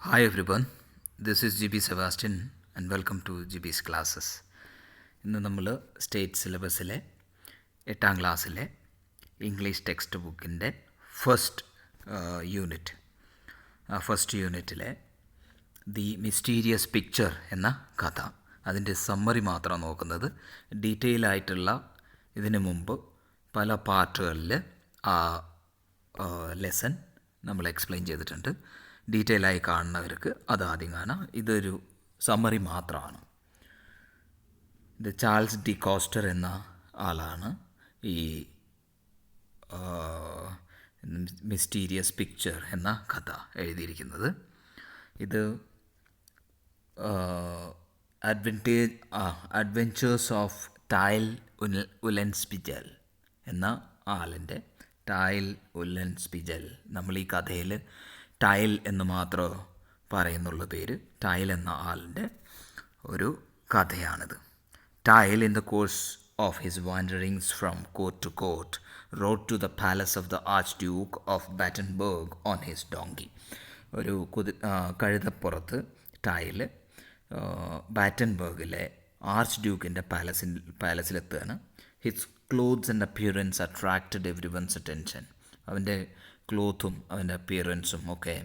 Hi everyone, this is GB Sebastian and welcome to GB's classes. ഇന്ന് നമ്മൾ state സിലബസിലെ 8ാം ക്ലാസ്സിലെ English text ബുക്കിൻ്റെ first യൂണിറ്റിലെ ദി മിസ്റ്റീരിയസ് പിക്ചർ എന്ന കഥ, അതിൻ്റെ സമ്മറി മാത്രമാണ് നോക്കുന്നത്. ഡീറ്റെയിൽ ആയിട്ടുള്ള ഇതിനു മുമ്പ് പല പാർട്ടുകളിൽ ആ ലെസൺ നമ്മൾ എക്സ്പ്ലെയിൻ ചെയ്തിട്ടുണ്ട്. ഡീറ്റെയിൽ ആയി കാണുന്നവർക്ക് അത് ആദ്യം കാണാം. ഇതൊരു സമ്മറി മാത്രമാണ്. ഇത് ചാൾസ് ഡി കോസ്റ്റർ എന്ന ആളാണ് ഈ മിസ്റ്റീരിയസ് പിക്ചർ എന്ന കഥ എഴുതിയിരിക്കുന്നത്. ഇത് അഡ്വെഞ്ചേഴ്സ് ഓഫ് ടൈൽ ഉലൻസ്പിജൽ എന്ന ആളിൻ്റെ, ടൈൽ ഉലൻസ്പിജൽ, നമ്മൾ ഈ കഥയിൽ ടൈൽ എന്ന് മാത്രം പറയുന്നുള്ള പേര്, ടൈൽ എന്ന ആളിൻ്റെ ഒരു കഥയാണിത്. Tyl in the course of his wanderings from court to court rode to the palace of the archduke of Battenberg on his donkey. ഒരു കഴുതപ്പുറത്ത് ടൈൽ ബാറ്റൻബർഗിലെ ആർച്ച് ഡ്യൂക്കിൻ്റെ പാലസിലെത്തുകയാണ്. His clothes and appearance attracted everyone's attention. അവൻ്റെ ക്ലോത്തും അവൻ്റെ അപ്പിയറൻസും ഒക്കെ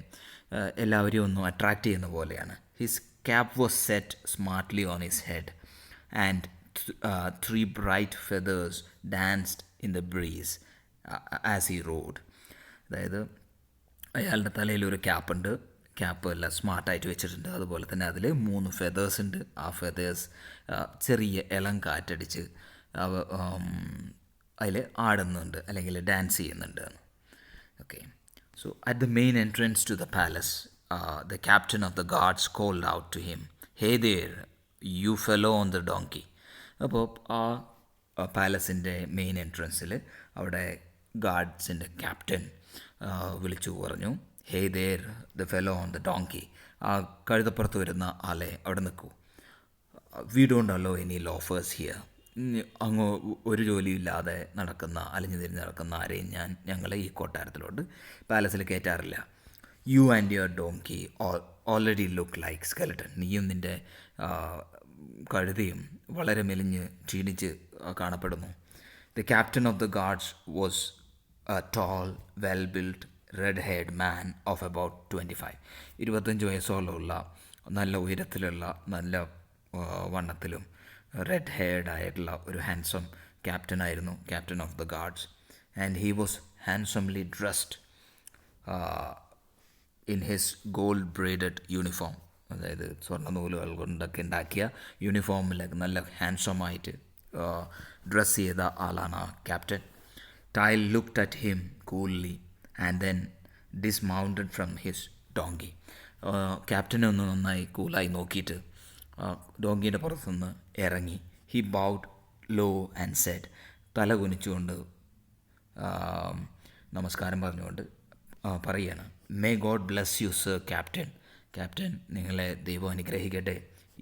എല്ലാവരെയും ഒന്നും അട്രാക്റ്റ് ചെയ്യുന്ന പോലെയാണ്. His cap was set smartly on his head and 3 bright feathers danced in the breeze as he road. അതായത് അയാളുടെ തലയിൽ ഒരു ക്യാപ്പുണ്ട്, ക്യാപ്പ് എല്ലാം സ്മാർട്ടായിട്ട് വെച്ചിട്ടുണ്ട്. അതുപോലെ തന്നെ അതിൽ 3 ഫെദേഴ്സ് ഉണ്ട്. ആ ഫെദേഴ്സ് ചെറിയ ഇളം കാറ്റടിച്ച് അതിൽ ആടുന്നുണ്ട് അല്ലെങ്കിൽ ഡാൻസ് ചെയ്യുന്നുണ്ട്. Okay, so at the main entrance to the palace, the captain of the guards called out to him, "Hey there, you fellow on the donkey." അപ്പോൾ ആ പാലസിൻ്റെ മെയിൻ എൻട്രൻസിൽ അവിടെ ഗാർഡ്സിൻ്റെ ക്യാപ്റ്റൻ വിളിച്ചു പറഞ്ഞു, "hey there, the fellow on the donkey." ആ കഴുതപ്പുറത്ത് വരുന്ന ആളെ അവിടെ നിൽക്കൂ. "We don't allow any loafers here." അങ്ങ് ഒരു ജോലിയില്ലാതെ നടക്കുന്ന, അലഞ്ഞു തിരിഞ്ഞ് നടക്കുന്ന ആരെയും ഞങ്ങളെ ഈ കൊട്ടാരത്തിലോട്ട് പാലസിൽ കയറ്റാറില്ല. "You and your donkey already look like skeleton." നീയും നിൻ്റെ കഴുതയും വളരെ മെലിഞ്ഞ് ക്ഷീണിച്ച് കാണപ്പെടുന്നു. The captain of the guards was a tall, well build, red haired man of about 25. 25 വയസ്സോളമുള്ള, നല്ല ഉയരത്തിലുള്ള, നല്ല വണ്ണത്തിലും റെഡ് ഹെയർഡ് ആയിട്ടുള്ള ഒരു ഹാൻസം ക്യാപ്റ്റനായിരുന്നു captain of the guards. And he was handsomely dressed in his gold braided uniform. അതായത് സ്വർണ്ണ നൂലുകൾ കൊണ്ടൊക്കെ ഉണ്ടാക്കിയ യൂണിഫോമിലൊക്കെ നല്ല ഹാൻസമായിട്ട് ഡ്രസ്സ് ചെയ്ത ആളാണ് ആ captain. Tyl looked at him coolly and then dismounted from his donkey. ക്യാപ്റ്റനെ ഒന്ന് നന്നായി കൂളായി നോക്കിയിട്ട് ഡോങ്കിയുടെ പുറത്തുനിന്ന് ഇറങ്ങി. He bowed low and said, തല കുനിച്ചുകൊണ്ട് നമസ്കാരം പറഞ്ഞുകൊണ്ട് പറയുകയാണ്, "may God bless you sir captain." Captain, നിങ്ങളെ ദൈവം അനുഗ്രഹിക്കട്ടെ.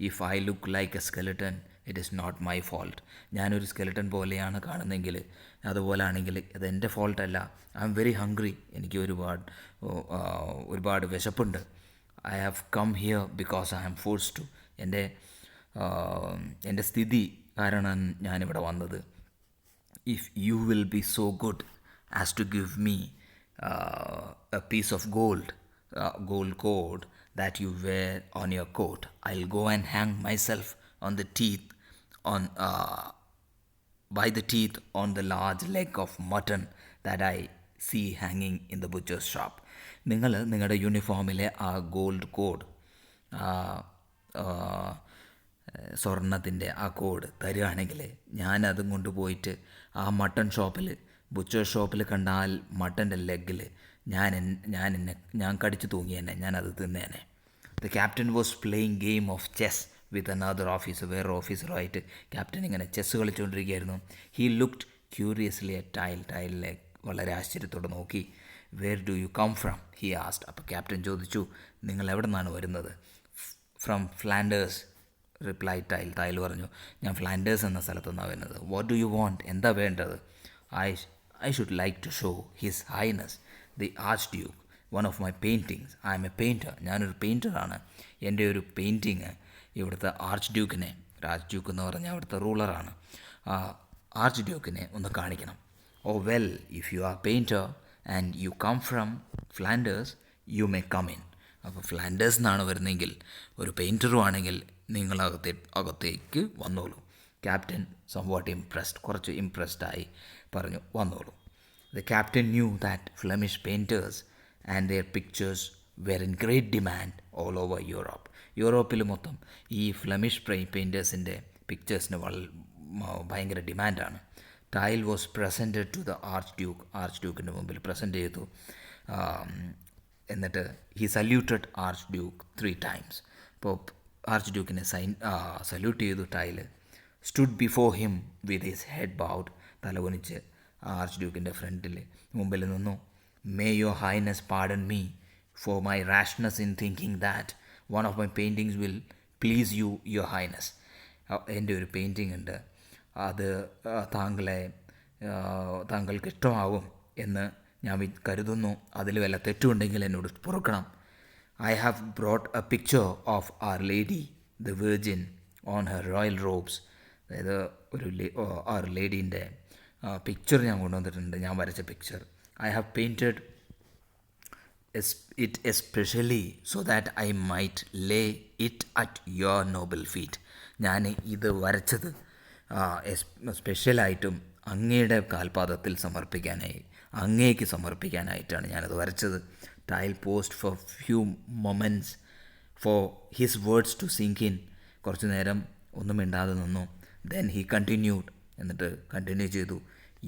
"If I look like a skeleton it is not my fault." ഞാനൊരു സ്കെലട്ടൺ പോലെയാണ് കാണുന്നതെങ്കിൽ, അതുപോലെ ആണെങ്കിൽ അതെൻ്റെ ഫോൾട്ടല്ല. I am very hungry. എനിക്ക് ഒരുപാട് വിശപ്പുണ്ട്. I have come here because I am forced to. എൻ്റെ സ്ഥിതി കാരണം ഞാനിവിടെ വന്നത്. "If you will be so good as to give me a piece of gold cord that you wear on your coat, I'll go and hang myself by the teeth on the large leg of mutton that I see hanging in the butcher's shop." നിങ്ങൾ നിങ്ങളുടെ യൂണിഫോമിലെ ആ gold code, സ്വർണത്തിൻ്റെ ആ code തരികയാണെങ്കിൽ ഞാനതും കൊണ്ടുപോയിട്ട് ആ mutton ഷോപ്പിൽ, butcher ഷോപ്പിൽ കണ്ടാൽ മട്ടൻ്റെ ലെഗിൽ ഞാൻ കടിച്ചു തൂങ്ങിയേനെ, ഞാനത് തിന്നേനെ. The captain was playing game of chess with another officer. വേറെ ഓഫീസറുമായിട്ട് ക്യാപ്റ്റൻ ഇങ്ങനെ ചെസ്സ് കളിച്ചുകൊണ്ടിരിക്കുകയായിരുന്നു. ഹീ ലുക്ക്ഡ് ക്യൂരിയസ്ലി അറ്റ് ടൈലിനെ വളരെ ആശ്ചര്യത്തോടെ നോക്കി. "Where do you come from?" He asked. അപ്പോൾ ക്യാപ്റ്റൻ ചോദിച്ചു, "നിങ്ങൾ എവിടെ നിന്നാണ് വരുന്നത്?" "From Flanders," reply Tyl. Tyl പറഞ്ഞു, "ഞാൻ ഫ്ലാൻഡേഴ്സ് എന്ന സ്ഥലത്തു നിന്നാണ് വരുന്നത്." "What do you want?" എന്താ വേണ്ടത്? I should like to show His Highness the Archduke one of my paintings. I M A painter. ഞാനൊരു പെയിൻറ്ററാണ്. എൻ്റെ ഒരു പെയിൻറ്റിങ് ഇവിടുത്തെ ആർച്ച് ഡ്യൂക്കിനെ, ആർച്ച് ഡ്യൂക്ക് എന്ന് പറഞ്ഞാൽ അവിടുത്തെ റൂളറാണ്, ആർച്ച് ഡ്യൂക്കിനെ ഒന്ന് കാണിക്കണം. Oh well, if you are painter and you come from Flanders, you may come in. അപ്പോൾ ഫ്ലാൻഡേഴ്സ് നിന്നാണ് വരുന്നതെങ്കിൽ, ഒരു പെയിൻറ്ററും ആണെങ്കിൽ നിങ്ങൾ അകത്തേക്ക് വന്നോളൂ. ക്യാപ്റ്റൻ സംവാട്ട് ഇംപ്രസ്ഡ്, കുറച്ച് ഇംപ്രസ്ഡായി പറഞ്ഞു, വന്നോളൂ. The captain knew that Flemish painters and their pictures were in great demand all over Europe. യൂറോപ്പിൽ മൊത്തം ഈ ഫ്ലെമിഷ് പെയിൻറ്റേഴ്സിൻ്റെ പിക്ചേഴ്സിന് ഭയങ്കര ഡിമാൻഡാണ്. Tyl was presented to the ആർച്ച് ഡ്യൂക്കിൻ്റെ മുമ്പിൽ പ്രസൻറ്റ് ചെയ്തു. എന്നിട്ട് he saluted archduke 3 times. ഇപ്പോൾ ആർച്ച് ഡ്യൂക്കിനെ സല്യൂട്ട് ചെയ്തു. Tyl stood before him with his head bowed, തലകുനിച്ച് ആർച്ച് ഡ്യൂക്കിൻ്റെ മുമ്പിൽ നിന്നു. May your highness pardon me for my rashness in thinking that one of my paintings will please you your highness. എൻ്റെ ഒരു പെയിൻറ്റിംഗ് ഉണ്ട്, അത് താങ്കൾക്ക് ഇഷ്ടമാവും എന്ന് ഞാൻ കരുതുന്നു. അതിൽ വല്ല തെറ്റുണ്ടെങ്കിൽ എന്നോട് പൊറുക്കണം. I have brought a picture of our lady the virgin on her royal robes. അതായത് അവർ ലേഡീൻ്റെ പിക്ചർ ഞാൻ കൊണ്ടുവന്നിട്ടുണ്ട്, ഞാൻ വരച്ച picture. I have painted it especially so that I might lay it at your noble feet. ഞാൻ ഇത് വരച്ചത് സ്പെഷ്യലായിട്ടും അങ്ങയുടെ കാൽപാദത്തിൽ അങ്ങേക്ക് സമർപ്പിക്കാനായിട്ടാണ് ഞാനത് വരച്ചത്. Tyl paused for few moments for his words to sink in. കുറച്ചു നേരം ഒന്നും മിണ്ടാതെ നിന്നു. ദെൻ ഹി കണ്ടിന്യൂഡ്, എന്നിട്ട് കണ്ടിന്യൂ ചെയ്തു.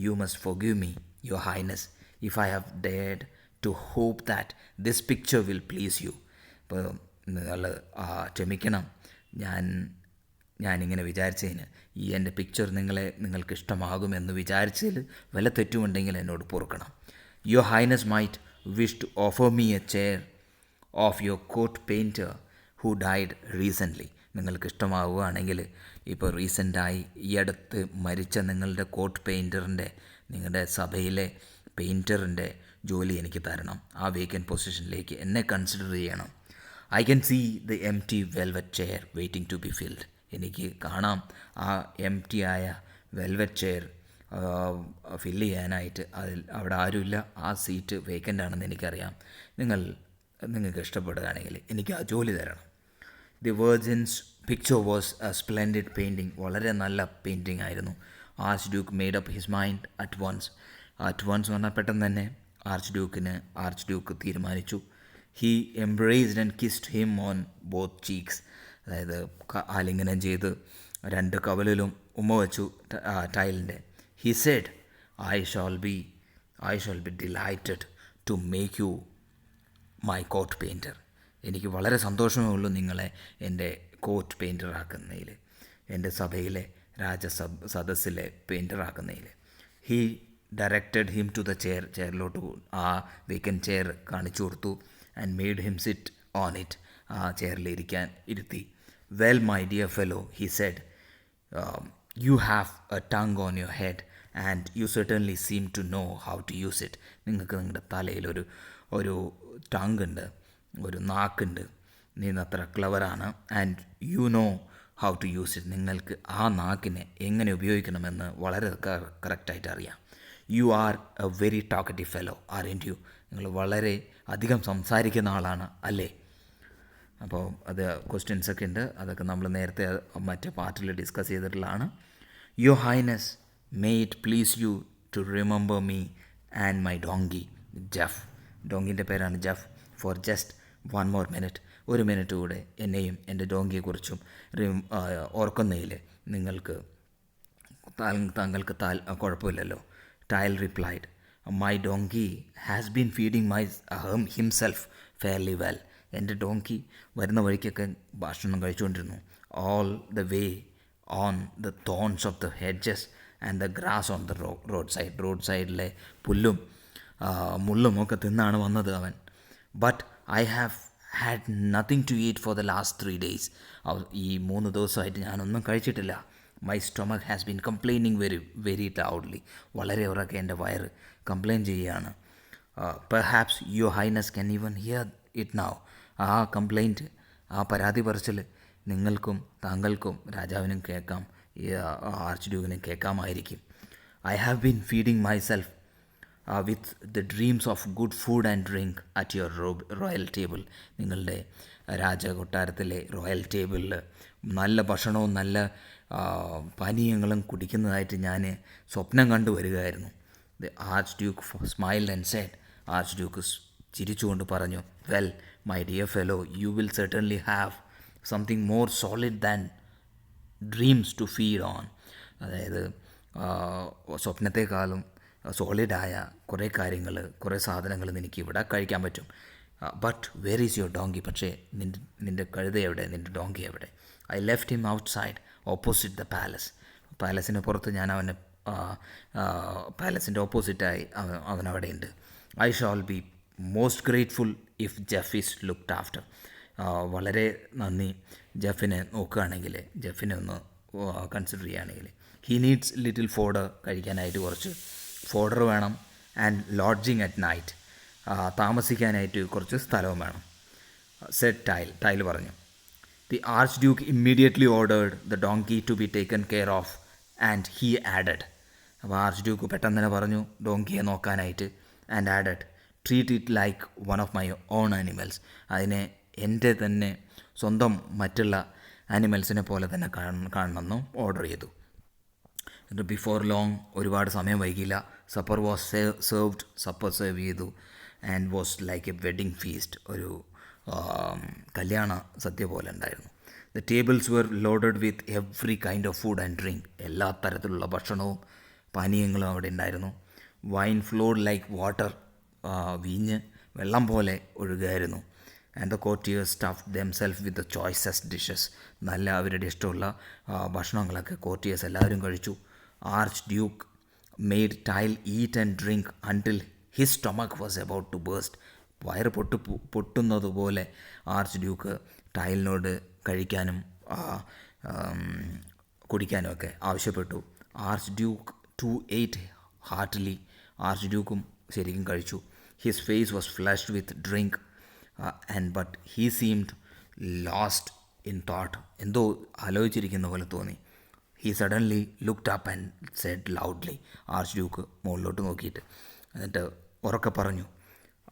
You must forgive me your highness if I have dared to hope that this picture will please you. ഇപ്പോൾ ക്ഷമിക്കണം, ഞാനിങ്ങനെ വിചാരിച്ചതിന്, ഈ എൻ്റെ പിക്ചർ നിങ്ങൾക്ക് ഇഷ്ടമാകുമെന്ന് വിചാരിച്ചതിൽ വല്ല തെറ്റുമുണ്ടെങ്കിൽ എന്നോട് പൊറുക്കണം. Your highness might wish to offer me a chair of your court painter who died recently. നിങ്ങൾക്ക് ഇഷ്ടമാവുകയാണെങ്കിൽ ഇപ്പോൾ റീസെൻ്റായി ഈ അടുത്ത് മരിച്ച നിങ്ങളുടെ കോട്ട് പെയിൻറ്ററിൻ്റെ, നിങ്ങളുടെ സഭയിലെ പെയിൻറ്ററിൻ്റെ ജോലി എനിക്ക് തരണം. ആ വേക്കൻറ്റ് പൊസിഷനിലേക്ക് എന്നെ കൺസിഡർ ചെയ്യണം. I can see the empty velvet chair waiting to be filled. എനിക്ക് കാണാം ആ എംപ്റ്റി ആയ വെൽവെറ്റ് ചെയർ ഫില്ല് ചെയ്യാനായിട്ട്. അവിടെ ആരുമില്ല, ആ സീറ്റ് വേക്കൻ്റ് ആണെന്ന് എനിക്കറിയാം. നിങ്ങൾക്ക് ഇഷ്ടപ്പെടുകയാണെങ്കിൽ എനിക്ക് ആ ജോലി തരണം. The virgin's picture was a splendid painting. വളരെ നല്ല പെയിൻറ്റിങ് ആയിരുന്നു. Archduke made up his mind at once എന്ന് പറഞ്ഞാൽ പെട്ടെന്ന് തന്നെ ആർച്ച് ഡ്യൂക്ക് തീരുമാനിച്ചു. He embraced and kissed him on both cheeks. അതായത് ആലിംഗനം ചെയ്ത് 2 കവലിലും ഉമ്മ വെച്ചു ടൈലിൻ്റെ. He said, I shall be delighted to make you my court painter. എനിക്ക് വളരെ സന്തോഷമേ ഉള്ളൂ നിങ്ങളെ എൻ്റെ കോട്ട് പെയിൻറ്ററാക്കുന്നതിൽ, എൻ്റെ സഭയിലെ സദസ്സിലെ പെയിൻറ്ററാക്കുന്നതിൽ. He directed him to the ചെയറിലോട്ട് ആ വേക്കൻറ്റ് ചെയർ കാണിച്ചു കൊടുത്തു. And made him sit on it. ആ ചെയറിൽ ഇരുത്തി. Well my dear fellow, he said, you have a tongue on your head and you certainly seem to know how to use it. നിങ്ങൾക്ക് നിങ്ങളുടെ തലയിൽ ഒരു tongue ഉണ്ട്, ഒരു നാക്കുണ്ട്. നീ അത്ര ക്ലവറാണ്. And you know how to use it. നിങ്ങൾക്ക് ആ നാക്കിനെ എങ്ങനെ ഉപയോഗിക്കണമെന്ന് വളരെ കറക്റ്റായിട്ട് അറിയാം. You are a very talkative fellow aren't you. നിങ്ങൾ വളരെ അധികം സംസാരിക്കുന്ന ആളാണ് അല്ലേ? അപ്പോൾ അത് ക്വസ്റ്റ്യൻസൊക്കെ ഉണ്ട്, അതൊക്കെ നമ്മൾ നേരത്തെ മറ്റേ പാർട്ടിൽ ഡിസ്കസ് ചെയ്തിട്ടുള്ളതാണ്. Your highness, may it please you to remember me and my donkey Jef. ഡോങ്കിൻ്റെ പേരാണ് Jef. For just 1 more minute, 1 minute കൂടെ എന്നെയും എൻ്റെ ഡോങ്കിയെക്കുറിച്ചും ഓർക്കുന്നതിൽ താങ്കൾക്ക് കുഴപ്പമില്ലല്ലോ. Tyl replied, my donkey has been feeding himself fairly well. എൻ്റെ ഡോങ്കി വരുന്ന വഴിക്കൊക്കെ ഭക്ഷണം കഴിച്ചുകൊണ്ടിരുന്നു. All the way on the thorns of the hedges and the grass on the road സൈഡിലെ പുല്ലും മുള്ളും ഒക്കെ തിന്നാണ് വന്നത് അവൻ. But I have had nothing to eat for the last 3 days. ഈ 3 ദിവസമായിട്ട് ഞാനൊന്നും കഴിച്ചിട്ടില്ല. My stomach has been complaining very very loudly. വളരെ ഉറക്കെ എൻ്റെ വയറ് കംപ്ലയിൻ ചെയ്യുകയാണ്. Perhaps your highness can even hear it now. ആ കംപ്ലൈൻറ്റ്, ആ പരാതി പറച്ചിൽ നിങ്ങൾക്കും താങ്കൾക്കും രാജാവിനും കേൾക്കാം, ആർച്ച് ഡ്യൂക്കിനും കേൾക്കാമായിരിക്കും. I have been feeding myself with the dreams of good food and drink at your royal table. നിങ്ങളുടെ രാജകൊട്ടാരത്തിലെ റോയൽ ടേബിളിൽ നല്ല ഭക്ഷണവും നല്ല പാനീയങ്ങളും കുടിക്കുന്നതായിട്ട് ഞാൻ സ്വപ്നം കണ്ടു വരികയായിരുന്നു. The archduke smiled and said, archduke ചിരിച്ചുകൊണ്ട് പറഞ്ഞു, well my dear fellow, you will certainly have something more solid than dreams to feed on. അതായത് സ്വപ്നത്തെക്കാളും സോളിഡായ കുറേ കാര്യങ്ങൾ, കുറേ സാധനങ്ങൾ എനിക്ക് ഇവിടെ കഴിക്കാൻ പറ്റും. But where is your donkey? പക്ഷേ നിൻ്റെ കഴുത എവിടെ, നിൻ്റെ ഡോങ്കി എവിടെ? I left him outside opposite the palace. പാലസിന് പുറത്ത് ഞാൻ അവനെ, പാലസിൻ്റെ ഓപ്പോസിറ്റായി അവനവിടെ ഉണ്ട്. I shall be most grateful if Jef is looked after. വളരെ നന്ദി ജെഫിനെ നോക്കുകയാണെങ്കിൽ, ജെഫിനെ ഒന്ന് കൺസിഡർ ചെയ്യുകയാണെങ്കിൽ. ഹി നീഡ്സ് ലിറ്റിൽ ഫോഡർ, കഴിക്കാനായിട്ട് കുറച്ച് ഫോഡർ വേണം. ആൻഡ് ലോഡ്ജിങ് അറ്റ് നൈറ്റ്, താമസിക്കാനായിട്ട് കുറച്ച് സ്ഥലവും വേണം. സെഡ് ടൈൽ പറഞ്ഞു. The archduke immediately ordered the donkey to be taken care of and he added. അപ്പോൾ ആർച്ച് ഡ്യൂക്ക് പെട്ടെന്ന് തന്നെ പറഞ്ഞു ഡോങ്കിയെ നോക്കാനായിട്ട്. And added, treat it like one of my own animals. അതിനെ എൻ്റെ തന്നെ സ്വന്തം മറ്റുള്ള ആനിമൽസിനെ പോലെ തന്നെ കാണണമെന്നും ഓർഡർ ചെയ്തു. എന്നിട്ട് ബിഫോർ ലോങ്, ഒരുപാട് സമയം വൈകില്ല, supper was served. Supper serve ചെയ്തു. And was like a wedding feast, ഒരു കല്യാണ സദ്യ പോലെ ഉണ്ടായിരുന്നു. The tables were loaded with every kind of food and drink. എല്ലാ തരത്തിലുള്ള ഭക്ഷണവും പാനീയങ്ങളും അവിടെ ഉണ്ടായിരുന്നു. വൈൻ ഫ്ലോഡ് ലൈക്ക് വാട്ടർ, വീഞ്ഞ് വെള്ളം പോലെ ഒഴുകുകയായിരുന്നു. And the courtiers stuffed themself with the choicest dishes. നല്ല അവരുടെ ഇഷ്ടമുള്ള ഭക്ഷണങ്ങളൊക്കെ കോർട്ടിയേഴ്സ് എല്ലാവരും കഴിച്ചു. Archduke made Tyl eat and drink until his stomach was about to burst. വയറ് പൊട്ടുന്നതുപോലെ ആർച്ച് ഡ്യൂക്ക് ടൈലിനോട് കഴിക്കാനും കുടിക്കാനും ഒക്കെ ആവശ്യപ്പെട്ടു. Archduke too ate heartily. ആർച്ച് ഡ്യൂക്കും ശരിക്കും കഴിച്ചു. His face was flushed with drink but he seemed lost in thought. എന്തോ ആലോചിച്ചിരിക്കുന്ന പോലെ തോന്നി. He suddenly looked up and said loudly. Archduke മുകളിലോട്ട് നോക്കിയിട്ട് എന്നിട്ട് ഉറക്കെ പറഞ്ഞു,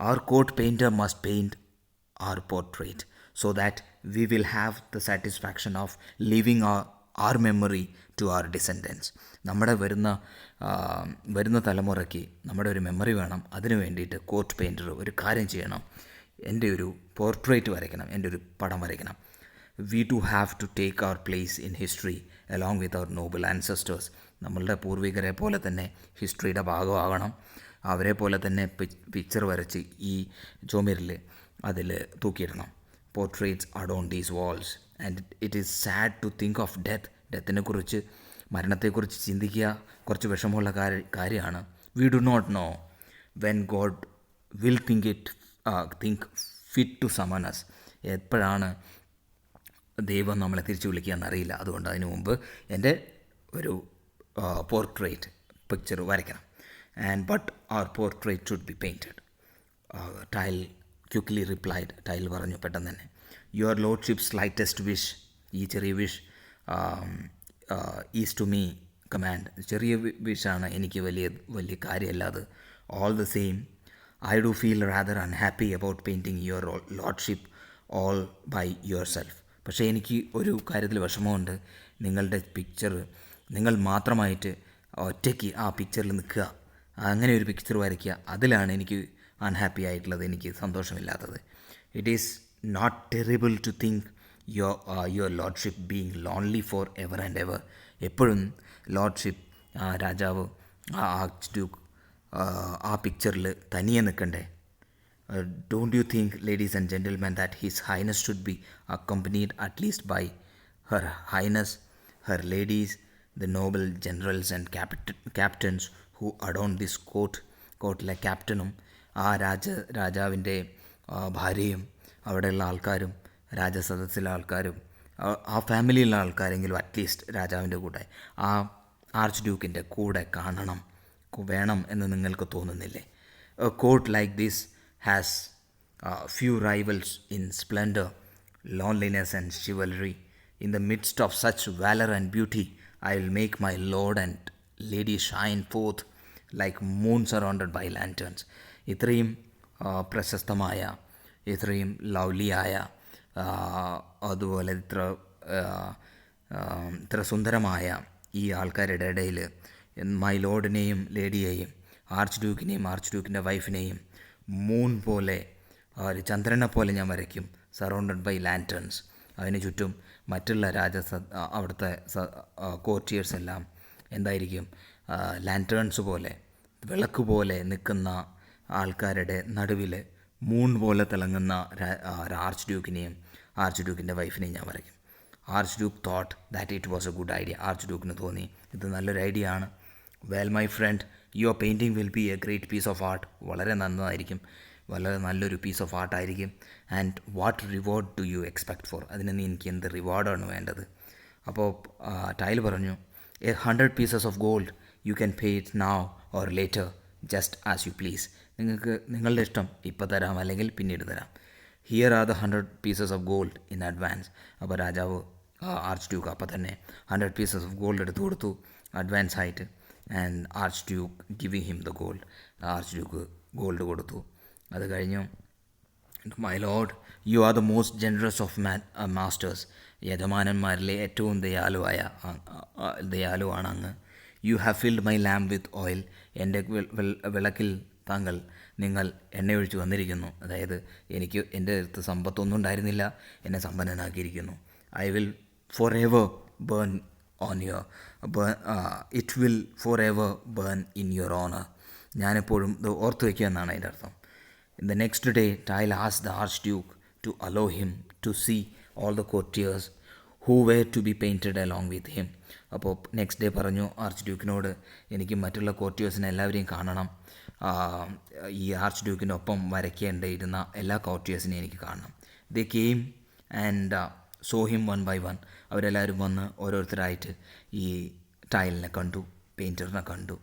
our court painter must paint our portrait so that we will have the satisfaction of living our memory to our descendants. നമ്മുടെ വരുന്ന തലമുറയ്ക്ക് നമ്മുടെ ഒരു മെമ്മറി വേണം. അതിനു വേണ്ടിയിട്ട് കോർട്ട് പെയിൻറ്റർ ഒരു കാര്യം ചെയ്യണം, എൻ്റെ ഒരു പോർട്രേറ്റ് വരയ്ക്കണം, എൻ്റെ ഒരു പടം വരയ്ക്കണം. We too have to take our place in history along with our noble ancestors. നമ്മളുടെ പൂർവികരെ പോലെ തന്നെ ഹിസ്റ്ററിയുടെ ഭാഗമാകണം. അവരെ പോലെ തന്നെ പിക്ചർ വരച്ച് ഈ ചുമരിൽ അതിൽ തൂക്കിയിടണം. Portraits adorn these walls. And it is sad to think of ഡെത്തിനെക്കുറിച്ച്, മരണത്തെക്കുറിച്ച് ചിന്തിക്കുക കുറച്ച് വിഷമമുള്ള കാര്യമാണ്. We do not know when God will think fit to summon us. എപ്പോഴാണ് ദൈവം നമ്മളെ തിരിച്ചു വിളിക്കുക എന്നറിയില്ല. അതുകൊണ്ട് അതിനു മുമ്പ് എൻ്റെ ഒരു പോർട്രേറ്റ് പിക്ചർ വരയ്ക്കണം. But our portrait should be painted. Tyl quickly replied. Tyl പറഞ്ഞു പെട്ടെന്ന് തന്നെ, യുവർ ലോഡ്ഷിപ്സ് സ്ലൈറ്റസ്റ്റ് വിഷ്. ഈ ചെറിയ wish is to me command. ചെറിയ വിഷാണ്, എനിക്ക് വലിയ കാര്യമല്ല അത്. All the same I do feel rather unhappy about painting your lordship all by yourself. പക്ഷേ എനിക്ക് ഒരു കാര്യത്തിൽ വിഷമമുണ്ട്. നിങ്ങളുടെ പിക്ചർ നിങ്ങൾ മാത്രമായിട്ട് ഒറ്റയ്ക്ക് ആ പിക്ചറിൽ നിൽക്കുക, അങ്ങനെ ഒരു പിക്ചർ വരയ്ക്കുക, അതിലാണ് എനിക്ക് അൺഹാപ്പി ആയിട്ടുള്ളത്, എനിക്ക് സന്തോഷമില്ലാത്തത്. It is not terrible to think your lordship being lonely for ever and ever. എപ്പോഴും ലോഡ്ഷിപ്പ്, രാജാവ്, ആർച്ച് ഡ്യൂക്ക് ആ പിക്ചറിൽ തനിയെ നിൽക്കണ്ടേ? Don't you think, ladies and gentlemen, that His Highness should be accompanied at least by Her Highness, her ladies, the noble generals and captains who adorn this കോർട്ടിലെ ക്യാപ്റ്റനും ആ രാജാവിൻ്റെ ഭാര്യയും അവിടെയുള്ള ആൾക്കാരും രാജസദസ്സിലെ ആൾക്കാരും ആ ഫാമിലിയിലുള്ള ആൾക്കാരെങ്കിലും അറ്റ്ലീസ്റ്റ് രാജാവിൻ്റെ കൂടെ ആ ആർച്ച് ഡ്യൂക്കിൻ്റെ കൂടെ വേണം എന്ന് നിങ്ങൾക്ക് തോന്നുന്നില്ലേ? A court like this has few rivals in splendor, loneliness, and chivalry. In the midst of such valor and beauty, I will make my lord and lady shine forth like moon surrounded by lanterns. ഇത്രയും പ്രശസ്തമായ, ഇത്രയും ലവ്ലിയായ, അതുപോലെ ഇത്ര സുന്ദരമായ ഈ ആൾക്കാരുടെ ഇടയിൽ my ലോർഡിനെയും ലേഡിയെയും, arch ഡ്യൂക്കിൻ്റെ വൈഫിനെയും moon പോലെ, ഒരു ചന്ദ്രനെ പോലെ ഞാൻ വരയ്ക്കും, സറൗണ്ടഡ് ബൈ ലാൻറ്റേൺസ്. അതിന് ചുറ്റും മറ്റുള്ള അവിടുത്തെ കോർട്ടിയേഴ്സ് എല്ലാം എന്തായിരിക്കും, ലാൻറ്റേൺസ് പോലെ, വിളക്ക് പോലെ നിൽക്കുന്ന ആൾക്കാരുടെ നടുവിൽ മൂൺ പോലെ തിളങ്ങുന്ന ആർച്ച് ഡ്യൂക്കിൻ്റെ വൈഫിനെയും ഞാൻ വരയ്ക്കും. Archduke thought that it was a good idea. ആർച്ച് ഡ്യൂക്കിന് തോന്നി ഇത് നല്ലൊരു ഐഡിയ ആണ്. Well my friend, your painting will be a great piece of art. വളരെ നന്നായിരിക്കും, വളരെ നല്ലൊരു പീസ് ഓഫ് ആർട്ടായിരിക്കും. And what reward do you expect for? അതിന് നീ എനിക്ക് എന്ത് റിവാർഡാണ് വേണ്ടത്? അപ്പോൾ ടൈൽ പറഞ്ഞു, 100 pieces of gold. You can pay it now or later, just as you please. നിങ്ങൾക്ക് നിങ്ങളുടെ ഇഷ്ടം, ഇപ്പോൾ തരാം അല്ലെങ്കിൽ പിന്നീട് തരാം. Here are the 100 pieces of gold in advance. അപ്പോൾ രാജാവ് ആർച്ച് ഡ്യൂക്ക് അപ്പം തന്നെ 100 pieces of gold എടുത്തു കൊടുത്തു അഡ്വാൻസ് ആയിട്ട്. And archduke giving him the gold. Archduke gold കൊടുത്തു. അത് കഴിഞ്ഞു, my lord, you are the most generous of masters. യജമാനന്മാരിലെ ഏറ്റവും ദയാലുവാണ് അങ്ങ്. You have filled my lamp with oil. എൻ്റെ വിളക്കിൽ നിങ്ങൾ എണ്ണയൊഴിച്ച് വന്നിരിക്കുന്നു. അതായത് എൻ്റെ അടുത്ത് സമ്പത്തൊന്നും ഉണ്ടായിരുന്നില്ല, എന്നെ സമ്പന്നനാക്കിയിരിക്കുന്നു. I will forever burn on your it will forever burn in your honour. ഞാനെപ്പോഴും ഇത് ഓർത്ത് വയ്ക്കുക എന്നാണ് അതിൻ്റെ അർത്ഥം. In the next day, Tile asked the Archduke to allow him to see all the courtiers who were to be painted along with him. അപ്പോൾ next day പറഞ്ഞു arch ഡ്യൂക്കിനോട്, എനിക്ക് മറ്റുള്ള കോർട്ടിയേഴ്സിനെ എല്ലാവരെയും കാണണം, ഈ ആർച്ച് ഡ്യൂക്കിൻ്റെ ഒപ്പം വരയ്ക്കേണ്ടിയിരുന്ന എല്ലാ കോർട്ടിയേഴ്സിനെയും എനിക്ക് കാണണം. They came and saw him one by one. അവരെല്ലാവരും വന്ന് ഓരോരുത്തരായിട്ട് ഈ ടൈലിനെ കണ്ടു, പെയിൻറ്ററിനെ കണ്ടു.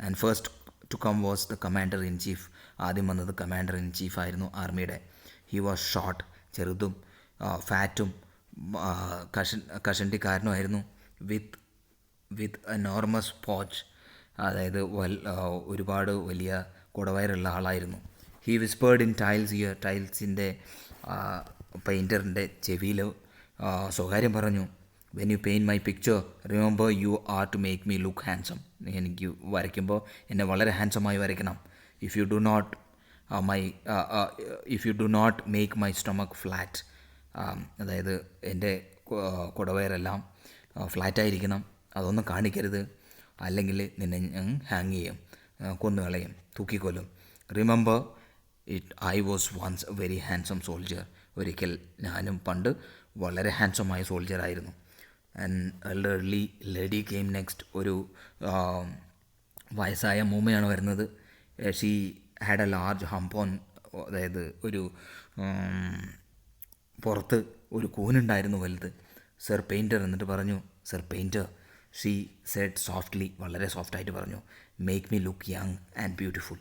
And first to come was the commander in chief. ആദ്യം വന്നത് കമാൻഡർ ഇൻ ചീഫ് ആയിരുന്നു ആർമിയുടെ. ഹി വാസ് ഷോർട്ട്, ചെറുതും ഫാറ്റും കഷണ്ടിക്കാരനുമായിരുന്നു. വിത്ത് എനോർമസ് പോച്ച്, അതായത് ഒരുപാട് വലിയ കുടവയറുള്ള ആളായിരുന്നു. He whispered in Tyl's ear. ടൈൽസിൻ്റെ പെയിൻറ്ററിൻ്റെ ചെവിയിൽ സ്വകാര്യം പറഞ്ഞു, when you paint my picture remember you are to make me look handsome. എനിക്ക് വരയ്ക്കുമ്പോൾ എന്നെ വളരെ ഹാൻസമായി വരയ്ക്കണം. If you do not make my stomach flat, അതായത് എൻ്റെ കുടവയറെല്ലാം ഫ്ലാറ്റായിരിക്കണം, അതൊന്നും കാണിക്കരുത്, അല്ലെങ്കിൽ നിന്നെ ഹാങ് ചെയ്യും, കൊന്നുകളയും, തൂക്കിക്കൊല്ലും. Remember I was once a very handsome soldier. ഒരിക്കൽ ഞാനും പണ്ട് വളരെ ഹാൻസമായ സോൾജറായിരുന്നു. And elderly lady came next. ഒരു വയസ്സായ മൂമ്മയാണ് വരുന്നത്. She had a large hump on, അതായത് ഒരു പുറത്ത് ഒരു കൂനുണ്ടായിരുന്നു വലുത്. സർ പെയിൻറ്റർ എന്നിട്ട് പറഞ്ഞു, sir painter, she said softly, വളരെ സോഫ്റ്റായിട്ട് പറഞ്ഞു, make me look young and beautiful.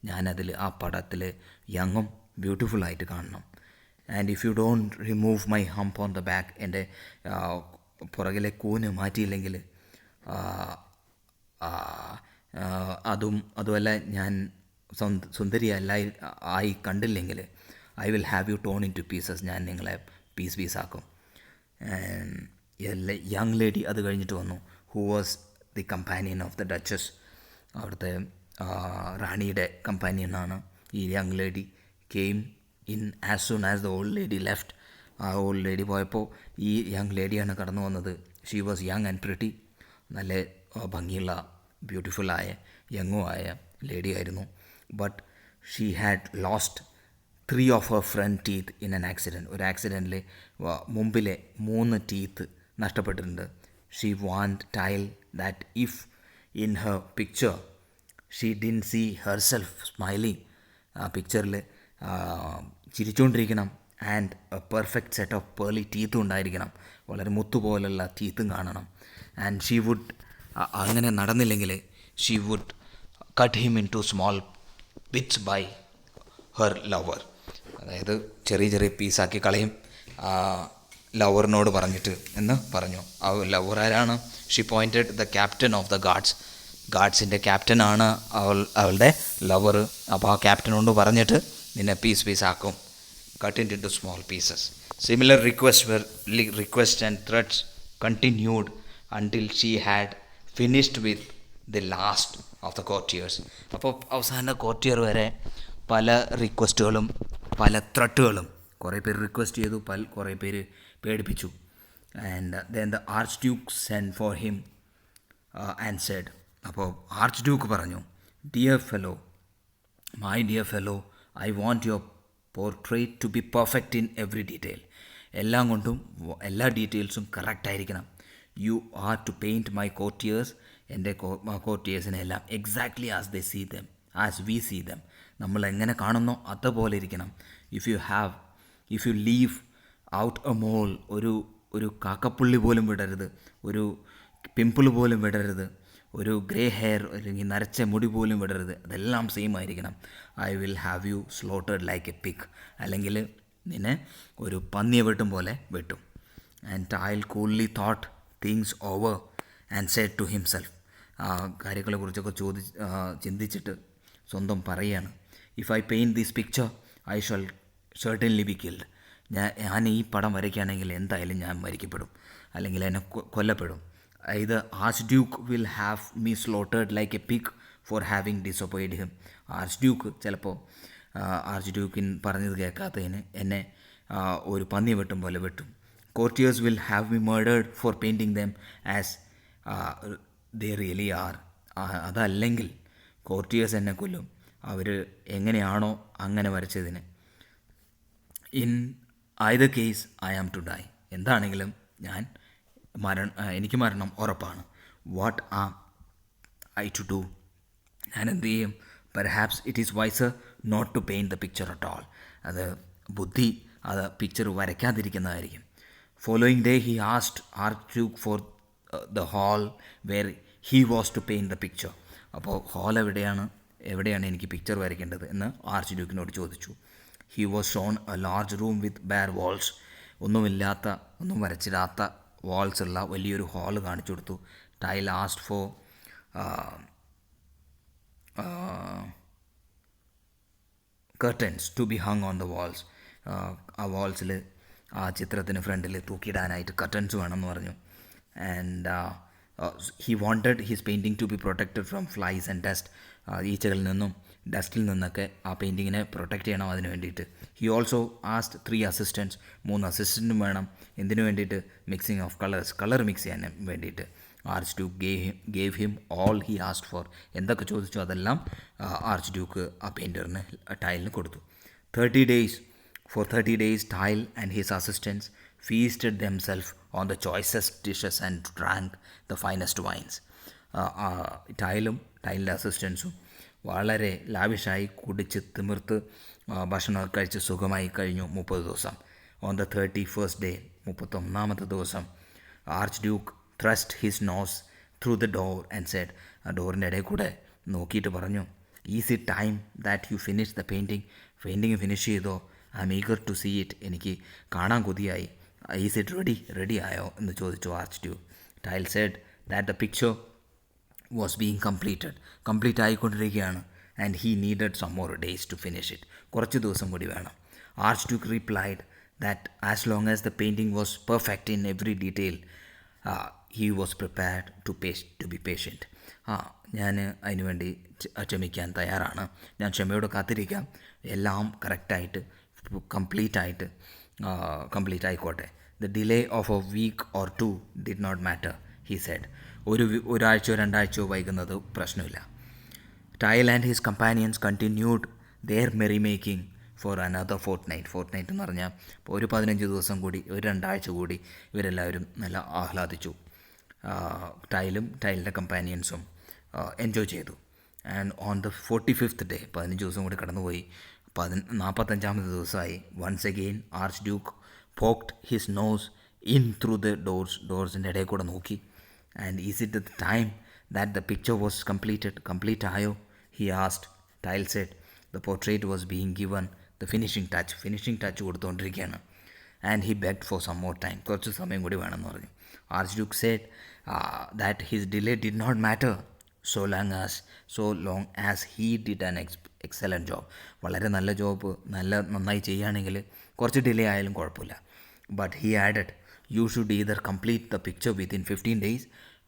ഞാനതിൽ ആ പടത്തിൽ യങ്ങും ബ്യൂട്ടിഫുള്ളായിട്ട് കാണണം. And if you don't remove my hump on the back, എൻ്റെ പുറകിലെ കൂന് മാറ്റിയില്ലെങ്കിൽ, അതുമല്ല ഞാൻ സുന്ദരിയല്ല ആയി കണ്ടില്ലെങ്കിൽ, I will have you torn into pieces. ഞാൻ നിങ്ങളെ പീസാക്കും. യങ് ലേഡി അത് കഴിഞ്ഞിട്ട് വന്നു, who was the companion of the duchess. അവിടുത്തെ റാണിയുടെ കമ്പാനിയനാണ് ഈ young lady. Came in as soon as the old lady left. ആ ഓൾഡ് ലേഡി പോയപ്പോൾ ഈ യങ് ലേഡിയാണ് കടന്നു വന്നത്. She was young and pretty. നല്ല ഭംഗിയുള്ള ബ്യൂട്ടിഫുള്ളായ യങ്ങുമായ ലേഡിയായിരുന്നു. But she had lost 3 of her front teeth in an accident. ഒരു ആക്സിഡൻറ്റിൽ മുമ്പിലെ 3 ടീത്ത് നഷ്ടപ്പെട്ടിട്ടുണ്ട്. She want Tyl that if in her picture she didn't see herself smiling, ആ പിക്ചറിൽ ചിരിച്ചുകൊണ്ടിരിക്കണം. And a perfect set of pearly ടീത്തും ഉണ്ടായിരിക്കണം, വളരെ മുത്തുപോലുള്ള ടീത്തും കാണണം. ആൻഡ് ഷീ വുഡ്, അങ്ങനെ നടന്നില്ലെങ്കിൽ she would cut him into small bits by her lover. അതായത് ചെറിയ ചെറിയ പീസാക്കി കളയും ലവറിനോട് പറഞ്ഞിട്ട് എന്ന് പറഞ്ഞു. ആ ലവർ ആരാണ്? She pointed the captain of the ഗാർഡ്സിൻ്റെ ക്യാപ്റ്റനാണ് അവളുടെ ലവർ. അപ്പോൾ ആ ക്യാപ്റ്റനോട് പറഞ്ഞിട്ട് നിന്നെ പീസാക്കും, cut into small pieces. Similar request and threats continued until she had finished with the last of the courtiers. അപ്പോൾ അവസാന കോർട്ടിയർ വരെ പല റിക്വസ്റ്റുകളും പല ത്രട്ടുകളും, കുറേ പേര് റിക്വസ്റ്റ് ചെയ്തു, കുറേ പേര് പേടിപ്പിച്ചു. And then the archduke send for him and said. അപ്പോൾ ആർച്ച് ഡ്യൂക്ക് പറഞ്ഞു, my dear fellow, I want your portrait to be perfect in every detail. എല്ലാം കൊണ്ടും എല്ലാ ഡീറ്റെയിൽസും കറക്റ്റായിരിക്കണം. You are to paint my courtiers, എൻ്റെ കോർട്ടിയേഴ്സിനെല്ലാം exactly as we see them, നമ്മൾ എങ്ങനെ കാണുന്നോ അതുപോലെ ഇരിക്കണം. If you leave out a mole, ഒരു കാക്കപ്പുള്ളി പോലും വിടരുത്, ഒരു പിമ്പിൾ പോലും വിടരുത്, ഒരു ഗ്രേ ഹെയർ അല്ലെങ്കിൽ നരച്ച മുടി പോലും വിടരുത്, അതെല്ലാം സെയിം ആയിരിക്കണം. I will have you slaughtered like a pig, അല്ലെങ്കിൽ നിന്നെ ഒരു പന്നിയെ വെട്ടും പോലെ വെട്ടും. And Tyl coolly thought things over and said to himself. ആ കാര്യങ്ങളെക്കുറിച്ചൊക്കെ ചിന്തിച്ചിട്ട് സ്വന്തം പറയുകയാണ്, if I paint this picture I shall certainly be killed. ഞാൻ ഈ പടം വരയ്ക്കുകയാണെങ്കിൽ എന്തായാലും ഞാൻ മരിക്കപ്പെടും, അല്ലെങ്കിൽ എന്നെ കൊല്ലപ്പെടും. ഇത് archduke will have me slaughtered like a pig for having disobeyed him. Archduke ചിലപ്പോൾ ആർച്ച് ഡ്യൂക്കിൻ പറഞ്ഞത് കേൾക്കാത്തതിന് എന്നെ ഒരു പന്നി വെട്ടും പോലെ വെട്ടും. Courtiers will have me murdered for painting them as they really are. അതല്ലെങ്കിൽ കോർട്ടിയേഴ്സ് എന്നെ കൊല്ലും, അവർ എങ്ങനെയാണോ അങ്ങനെ വരച്ചതിന്. In either case I am to die. എന്താണെങ്കിലും എനിക്ക് മരണം ഉറപ്പാണ്. What am I to do? ഞാൻ എന്ത് ചെയ്യും? Perhaps it is wiser not to paint the picture at all. അത് പിക്ചർ വരയ്ക്കാതിരിക്കുന്നതായിരിക്കും. Following day he asked archduke for the hall where he was to paint the picture. അപ്പോൾ hall എവിടെയാണ് എനിക്ക് picture വരയ്ക്കേണ്ടത് എന്ന് ആർച്ച് ഡ്യൂക്കിനോട് ചോദിച്ചു. He was shown a large room with bare walls. ഒന്നും വരച്ചിടാത്ത വാൾസ് ഉള്ള വലിയൊരു ഹാൾ കാണിച്ചു കൊടുത്തു. Tyl asked for curtains to be hung on the walls. ആ വാൾസിൽ ആ ചിത്രത്തിന് ഫ്രണ്ടിൽ തൂക്കിയിടാനായിട്ട് കർട്ടൻസ് വേണമെന്ന് പറഞ്ഞു. And he wanted his painting to be protected from flies and dust. ഈച്ചകളിൽ നിന്നും ഡസ്റ്റിൽ നിന്നൊക്കെ ആ പെയിൻറ്റിങ്ങിനെ പ്രൊട്ടക്റ്റ് ചെയ്യണം. അതിന് വേണ്ടിയിട്ട് ഹി ഓൾസോ ആസ്ക്ഡ് 3 അസിസ്റ്റൻറ്റ്സ്. 3 അസിസ്റ്റൻറ്റും വേണം. എന്തിനു വേണ്ടിയിട്ട്? മിക്സിങ് ഓഫ് കളർ മിക്സ് ചെയ്യാൻ വേണ്ടിയിട്ട്. Archduke gave him all he asked for. എന്തൊക്കെ ചോദിച്ചു അതെല്ലാം ആർച്ച് ഡ്യൂക്ക് ആ പെയിൻറ്ററിന് ടൈലിന് കൊടുത്തു. 30 days Tile and his assistants feasted themselves on the choicest dishes and drank the finest wines. ടൈലിൻ്റെ അസിസ്റ്റൻസും വളരെ ലാവിഷായി കുടിച്ച് തിമിർത്ത് ഭക്ഷണമൊക്കെ കഴിച്ച് സുഖമായി കഴിഞ്ഞു 30 ദിവസം. ഓൺ ദ 31st day, 31ാമത്തെ ദിവസം, arch Duke thrust his nose through the door and said, ആ ഡോറിൻ്റെ ഇടയിൽ കൂടെ നോക്കിയിട്ട് പറഞ്ഞു, is it time that you finish the painting finish ചെയ്തോ? I am eager to see it. എനിക്ക് കാണാൻ കൊതിയായി. ഈസ് ഇറ്റ് റെഡി ആയോ എന്ന് ചോദിച്ചു archduke. Tyl said that the picture was being complete ആയിക്കൊണ്ടിരിക്കുകയാണ്. And he needed some more days to finish it. കുറച്ച് ദിവസം കൂടി വേണം. Archduke replied that as long as the painting was perfect in every detail he was prepared to be patient. ഞാൻ അതിനുവേണ്ടി ക്ഷമിക്കാൻ തയ്യാറാണ്. ഞാൻ ക്ഷമയോടെ കാത്തിരിക്കാം. എല്ലാം കറക്റ്റായിട്ട് കംപ്ലീറ്റ് ആയിക്കോട്ടെ. The delay of a week or 2 did not matter, he said. ഒരാഴ്ചയോ 2 ആഴ്ചയോ വൈകുന്നത് പ്രശ്നമില്ല. Tyl and his companions continued their merry making for another fortnight എന്ന് പറഞ്ഞാൽ ഇപ്പോൾ ഒരു 15 ദിവസം കൂടി, ഒരു 2 ആഴ്ച കൂടി ഇവരെല്ലാവരും നല്ല ആഹ്ലാദിച്ചു. ടൈലിൻ്റെ കമ്പാനിയൻസും എൻജോയ് ചെയ്തു. And on the 45th day, 15 ദിവസം കൂടി കടന്നുപോയി. 45ാമത്തെ ദിവസമായി. Once again archduke poked his nose in through the ഡോർസിൻ്റെ ഇടയിൽ കൂടെ നോക്കി. And is it the time that the picture was complete ആയോ? He asked. Tyl said The portrait was being given the finishing touch കൊടുത്തുകൊണ്ടിരിക്കുകയാണ്. And he begged for some more time. കുറച്ച് സമയം കൂടി വേണമെന്ന് പറഞ്ഞു. Archduke said that his delay did not matter so long as he did an excellent job. വളരെ നല്ല job നന്നായി ചെയ്യുകയാണെങ്കിൽ കുറച്ച് ഡിലേ ആയാലും കുഴപ്പമില്ല. But he added, you should either complete the picture within 15 days,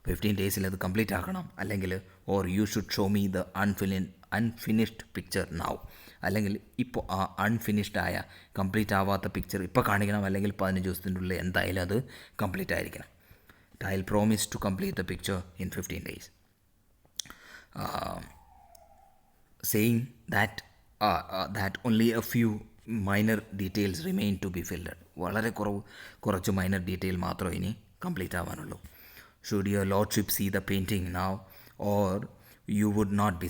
15 ഡേയ്സിൽ അത് കംപ്ലീറ്റ് ആക്കണം, അല്ലെങ്കിൽ or you should show me the unfinished picture now, അല്ലെങ്കിൽ ഇപ്പോൾ ആ അൺഫിനിഷ്ഡ് ആയ കംപ്ലീറ്റ് ആവാത്ത പിക്ചർ ഇപ്പോൾ കാണിക്കണം, അല്ലെങ്കിൽ 15 ദിവസത്തിൻ്റെ ഉള്ളിൽ എന്തായാലും അത് കംപ്ലീറ്റ് ആയിരിക്കണം. Tile promised to complete the picture in 15 days, saying that only a few minor details remain to be filled. വളരെ കുറച്ച് മൈനർ ഡീറ്റെയിൽ മാത്രമേ ഇനി complete ആവാനുള്ളൂ. Should your lordship see the painting now, or you would not be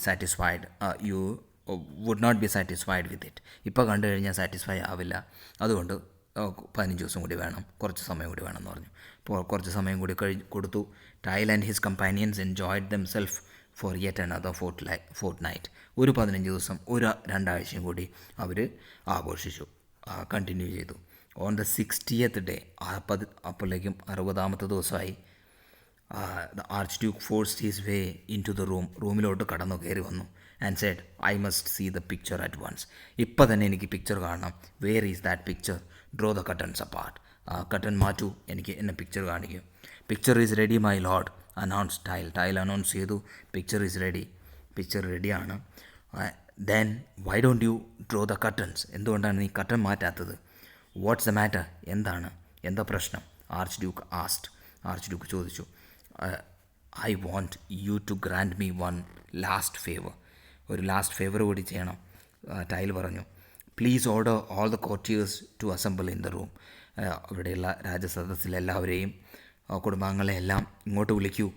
satisfied with it? ഇപ്പോൾ കണ്ടു കഴിഞ്ഞാൽ satisfy ആവില്ല, അതുകൊണ്ട് 15 ദിവസം കൂടി വേണം, കുറച്ച് സമയം കൂടി വേണം എന്ന് പറഞ്ഞു. അപ്പോൾ കുറച്ച് സമയം കൂടി കൊടുത്തു. Tile and his companions enjoyed themselves for yet another fortnight. ഒരു 15 ദിവസം, ഒരു 2 ആഴ്ചയും കൂടി അവർ ആഘോഷിച്ചു, കണ്ടിന്യൂ ചെയ്തു. On the 60th day, അപ്പോഴേക്കും 60ാമത്തെ ദിവസമായി. The Archduke forced his way into the room. റൂമിലോട്ട് കയറി വന്നു. And said, I must see the picture at once. ഇപ്പം തന്നെ എനിക്ക് പിക്ചർ കാണണം. Where is that picture? Draw the curtains apart. കട്ടൻ മാറ്റൂ, എന്നെ പിക്ചർ കാണിക്കും. Picture is ready, my lord, announced Tile. Tile announce ചെയ്തു, പിക്ചർ is ready. പിക്ചർ റെഡിയാണ്. Then why don't you draw the curtains? എന്തുകൊണ്ടാണ് നീ കട്ടൻ മാറ്റാത്തത്? What's the matter? എന്താ പ്രശ്നം? ആർച്ച്ഡ്യൂക്ക് ചോദിച്ചു. I want you to grant me one last favor. ഒരു last favour കൂടി ചെയ്യണം. ടൈൽ പറഞ്ഞു. Please order all the courtiers to assemble in the room. അവിടെയുള്ള രാജസദസ്സിലെല്ലാവരെയും കുടുംബാംഗങ്ങളെല്ലാം ഇങ്ങോട്ട് വിളിക്കൂ.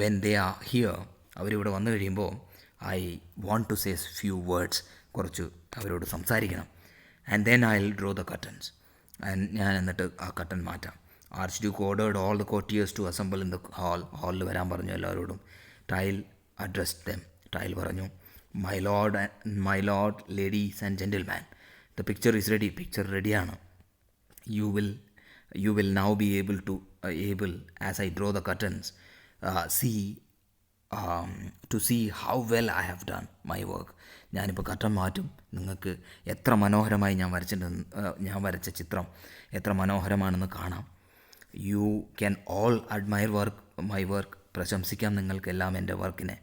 വെൻ ദേ ആർ ഹിയർ, അവരിവിടെ വന്നു കഴിയുമ്പോൾ I want to say few words, കുറച്ച് അവരോട് സംസാരിക്കണം. And then I will draw the curtains. ഞാൻ എന്നിട്ട് ആ കർട്ടൻ മാറ്റാം. Archduke ordered all the courtiers to assemble in the ഹാളിൽ വരാൻ പറഞ്ഞു എല്ലാവരോടും. Tyl addressed them. ടൈൽ പറഞ്ഞു, my lord ladies and gentleman, the picture is ready. പിക്ചർ റെഡിയാണ്. You will now be able as I draw the curtains to see how well I have done my work. ഞാനിപ്പോൾ curtain മാറ്റും, നിങ്ങൾക്ക് എത്ര മനോഹരമായി ഞാൻ വരച്ച ചിത്രം എത്ര മനോഹരമാണെന്ന് കാണാം. You can all admire my work. പ്രശംസിക്കാം നിങ്ങൾക്കെല്ലാം എൻ്റെ വർക്കിനെ.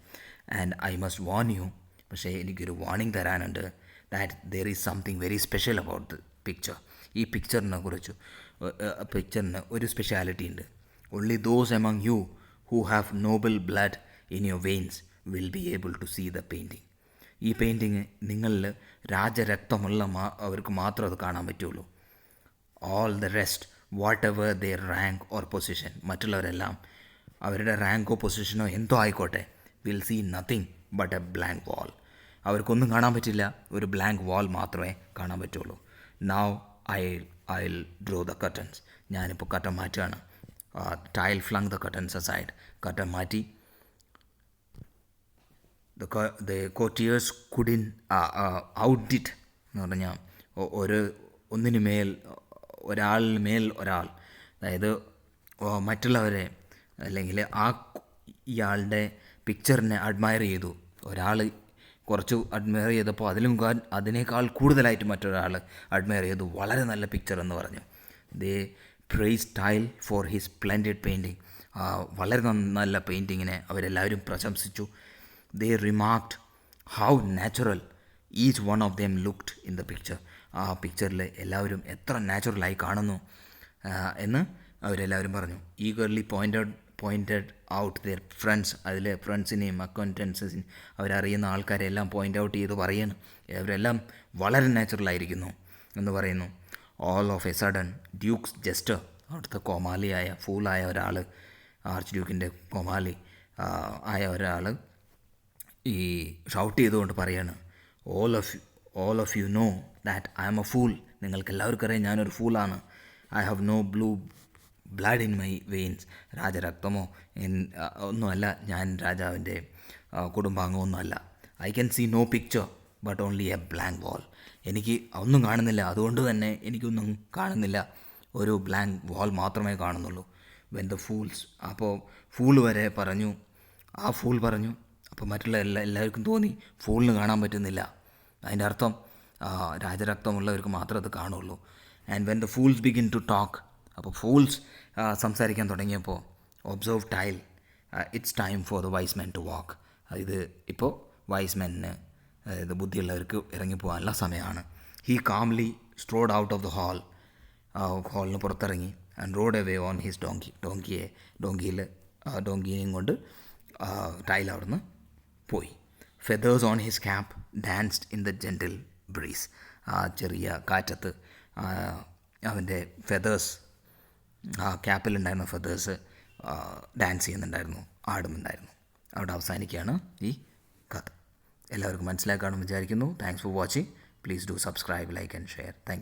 And I must warn you, പക്ഷേ എനിക്കൊരു വാർണിംഗ് തരാനുണ്ട്. That there is something very special about the picture. ഈ പിക്ചറിനെ ഒരു സ്പെഷ്യാലിറ്റി ഉണ്ട്. Only those among you who have noble blood in your veins will be able to see the painting. ഈ painting നിങ്ങളിൽ രാജരക്തമുള്ള അവർക്ക് മാത്രം അത് കാണാൻ പറ്റുള്ളൂ. All the rest, whatever there rank or position, മറ്റുള്ളവരെല്ലാം അവരുടെ റാങ്കോ പൊസിഷനോ എന്തോ ആയിക്കോട്ടെ, will see nothing but a blank wall. അവർക്കൊന്നും കാണാൻ പറ്റില്ല, ഒരു ബ്ലാങ്ക് വാൾ മാത്രമേ കാണാൻ പറ്റുള്ളൂ. Now I will draw the curtains. ഞാനിപ്പോൾ കർട്ടൻ മാറ്റുകയാണ്. Tyl flung the curtains aside. Curtain മാറ്റി. the courtiers couldn't outdid എന്ന് പറഞ്ഞാൽ ഒരാളിന് മേൽ ഒരാൾ, അതായത് മറ്റുള്ളവരെ അല്ലെങ്കിൽ ഇയാളുടെ പിക്ചറിനെ അഡ്മയർ ചെയ്തു. ഒരാൾ കുറച്ച് അഡ്മയർ ചെയ്തപ്പോൾ അതിനേക്കാൾ കൂടുതലായിട്ട് മറ്റൊരാൾ അഡ്മയർ ചെയ്തു. വളരെ നല്ല പിക്ചർ എന്ന് പറഞ്ഞു. They praise Tyl for his splendid painting. വളരെ നല്ല പെയിൻറ്റിങ്ങിനെ അവരെല്ലാവരും പ്രശംസിച്ചു. They remarked how natural each one of them looked in the picture. ആ പിക്ചറിൽ എല്ലാവരും എത്ര നാച്ചുറലായി കാണുന്നു എന്ന് അവരെല്ലാവരും പറഞ്ഞു. Eagerly pointed out their friends. അതിൽ ഫ്രണ്ട്സിനെയും അക്വൈൻറ്റൻസിനെയും അവരറിയുന്ന ആൾക്കാരെല്ലാം പോയിൻ്റ് ഔട്ട് ചെയ്ത് പറയുന്നു, അവരെല്ലാം വളരെ നാച്ചുറലായിരിക്കുന്നു എന്ന് പറയുന്നു. All of A sudden duke's jester, അവിടുത്തെ കോമാളിയായ ഫൂളായ ഒരാൾ, ആർച്ച് ഡ്യൂക്കിൻ്റെ കോമാളി ആയ ഒരാൾ ഈ ഷൗട്ട് ചെയ്തുകൊണ്ട് പറയാണ്, all of you know that I am a fool. നിങ്ങൾക്ക് എല്ലാവർക്കും അറിയാം ഞാനൊരു ഫൂളാണ്. I have no blood in my veins. രാജരക്തമോ ഒന്നുമല്ല, ഞാൻ രാജാവിൻ്റെ കുടുംബാംഗമൊന്നുമല്ല. I can see no picture but only a blank wall. എനിക്ക് ഒന്നും കാണുന്നില്ല, അതുകൊണ്ട് തന്നെ എനിക്കൊന്നും കാണുന്നില്ല, ഒരു ബ്ലാങ്ക് വാൾ മാത്രമേ കാണുന്നുള്ളൂ. വെൻ ദ ഫൂൾസ്, അപ്പോൾ ഫൂൾ വരെ പറഞ്ഞു, ആ ഫൂൾ പറഞ്ഞു. അപ്പോൾ മറ്റുള്ള എല്ലാവർക്കും തോന്നി ഫൂളിന് കാണാൻ പറ്റുന്നില്ല. അതിൻ്റെ അർത്ഥം രാജരക്തമുള്ളവർക്ക് മാത്രമേ അത് കാണുള്ളൂ. And when the fools begin to talk, അപ്പോൾ ഫൂൾസ് സംസാരിക്കാൻ തുടങ്ങിയപ്പോൾ observe Tyl, it's time for the wise men to walk. ഇത് ഇപ്പോൾ വൈസ് മെന്നിന്, അതായത് ബുദ്ധിയുള്ളവർക്ക് ഇറങ്ങിപ്പോകാനുള്ള സമയമാണ്. He calmly strode out of the ഹാളിന് പുറത്തിറങ്ങി and rode away on his ഡോങ്കിയെയും കൊണ്ട് ടൈൽ അവിടുന്ന് പോയി. Feathers on his cap danced in the gentle breeze. ആ ചെറിയ കാറ്റത്ത് അവൻ്റെ ഫെദേഴ്സ്, ആ ക്യാപ്പിലുണ്ടായിരുന്ന ഫെദേഴ്സ് ഡാൻസ് ചെയ്യുന്നുണ്ടായിരുന്നു, ആടുന്നുണ്ടായിരുന്നു. അവിടെ അവസാനിക്കുകയാണ് ഈ കഥ. എല്ലാവർക്കും മനസ്സിലാക്കാമെന്ന് വിചാരിക്കുന്നു. Thanks for watching. Please do subscribe, like and share. Thank you.